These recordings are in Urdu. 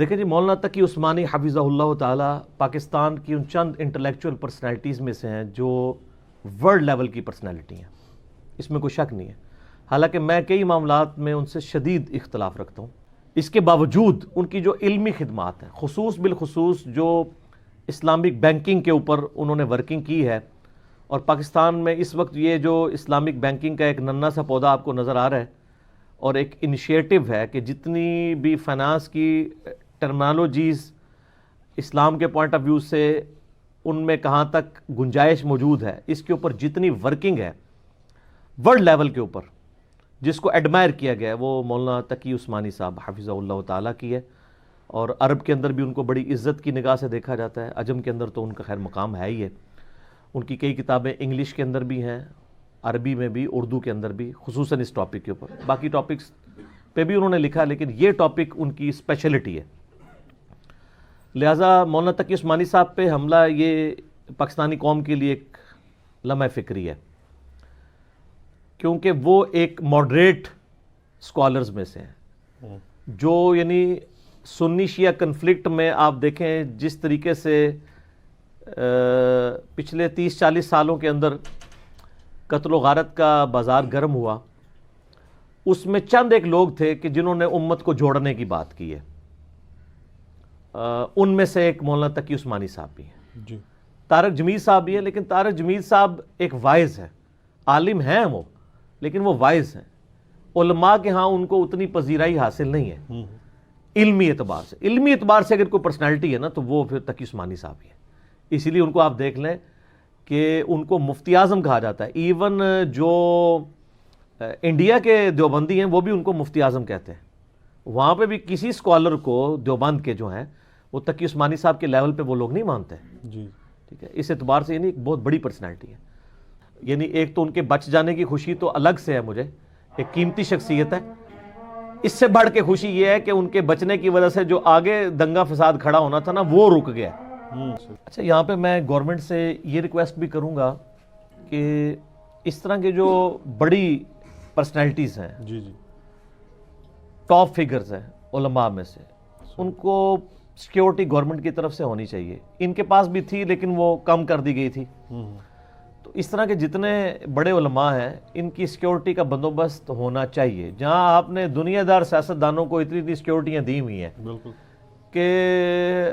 دیکھیں جی، مولانا تقی عثمانی حفظہ اللہ تعالی پاکستان کی ان چند انٹلیکچوئل پرسنالٹیز میں سے ہیں جو ورلڈ لیول کی پرسنالٹی ہیں، اس میں کوئی شک نہیں ہے۔ حالانکہ میں کئی معاملات میں ان سے شدید اختلاف رکھتا ہوں، اس کے باوجود ان کی جو علمی خدمات ہیں، بالخصوص جو اسلامک بینکنگ کے اوپر انہوں نے ورکنگ کی ہے، اور پاکستان میں اس وقت یہ جو اسلامک بینکنگ کا ایک ننھا سا پودا آپ کو نظر آ رہا ہے، اور ایک انیشیٹو ہے کہ جتنی بھی فائنانس کی ٹرمنالوجیز اسلام کے پوائنٹ آف ویو سے ان میں کہاں تک گنجائش موجود ہے، اس کے اوپر جتنی ورکنگ ہے ورلڈ لیول کے اوپر، جس کو ایڈمائر کیا گیا ہے، وہ مولانا تقی عثمانی صاحب حفظہ اللہ تعالیٰ کی ہے۔ اور عرب کے اندر بھی ان کو بڑی عزت کی نگاہ سے دیکھا جاتا ہے، عجم کے اندر تو ان کا خیر مقام ہے ہی ہے۔ ان کی کئی کتابیں انگلش کے اندر بھی ہیں، عربی میں بھی، اردو کے اندر بھی، خصوصاً اس ٹاپک کے اوپر۔ باقی ٹاپکس پہ بھی انہوں نے لکھا، لیکن یہ ٹاپک ان کی اسپیشلٹی ہے۔ لہٰذا مولانا تقی عثمانی صاحب پہ حملہ یہ پاکستانی قوم کے لیے ایک لمحہ فکری ہے، کیونکہ وہ ایک ماڈریٹ اسکالرز میں سے ہیں، جو یعنی سنی شیعہ کنفلکٹ میں آپ دیکھیں جس طریقے سے پچھلے 30-40 سالوں کے اندر قتل و غارت کا بازار گرم ہوا، اس میں چند ایک لوگ تھے کہ جنہوں نے امت کو جوڑنے کی بات کی ہے۔ ان میں سے ایک مولانا تقی عثمانی صاحب بھی ہیں، جی، طارق جمیل صاحب بھی ہیں، لیکن طارق جمیل صاحب ایک وائز ہیں، عالم ہیں وہ، لیکن وہ وائز ہیں۔ علماء کے ہاں ان کو اتنی پذیرائی حاصل نہیں ہے علمی اعتبار سے۔ علمی اعتبار سے اگر کوئی پرسنالٹی ہے نا تو وہ پھر تقی عثمانی صاحب ہی ہے۔ اسی لیے ان کو آپ دیکھ لیں کہ ان کو مفتی اعظم کہا جاتا ہے۔ ایون جو انڈیا کے دیوبندی ہیں وہ بھی ان کو مفتی اعظم کہتے ہیں۔ وہاں پہ بھی کسی اسکالر کو دیوبند کے جو ہیں وہ تقی عثمانی صاحب کے لیول پہ وہ لوگ نہیں مانتے، جی، ٹھیک ہے۔ اس اعتبار سے یعنی ایک بہت بڑی پرسنالٹی ہے۔ یعنی ایک تو ان کے بچ جانے کی خوشی تو الگ سے ہے، مجھے ایک قیمتی شخصیت ہے۔ اس سے بڑھ کے خوشی یہ ہے کہ ان کے بچنے کی وجہ سے جو آگے دنگا فساد کھڑا ہونا تھا نا وہ رک گیا۔ اچھا، یہاں پہ میں گورنمنٹ سے یہ ریکویسٹ بھی کروں گا کہ اس طرح کے جو بڑی پرسنالٹیز ہیں، جی، جی، ٹاپ فگرز ہیں علماء میں سے، ان کو سیکیورٹی گورنمنٹ کی طرف سے ہونی چاہیے۔ ان کے پاس بھی تھی لیکن وہ کم کر دی گئی تھی۔ تو اس طرح کے جتنے بڑے علماء ہیں ان کی سیکیورٹی کا بندوبست ہونا چاہیے۔ جہاں آپ نے دنیا دار سیاستدانوں کو اتنی سیکیورٹیاں دی ہوئی ہیں بالکل، کہ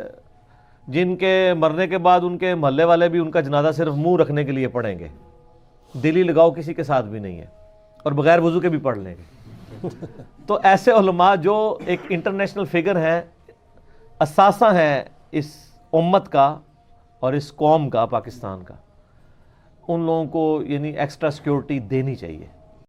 جن کے مرنے کے بعد ان کے محلے والے بھی ان کا جنازہ صرف منہ رکھنے کے لیے پڑھیں گے، دلی لگاؤ کسی کے ساتھ بھی نہیں ہے، اور بغیر وضو کے بھی پڑھ لیں گے۔ تو ایسے علماء جو ایک انٹرنیشنل فگر ہیں، اثاثہ ہیں اس امت کا اور اس قوم کا، پاکستان کا، ان لوگوں کو یعنی ایکسٹرا سیکیورٹی دینی چاہیے۔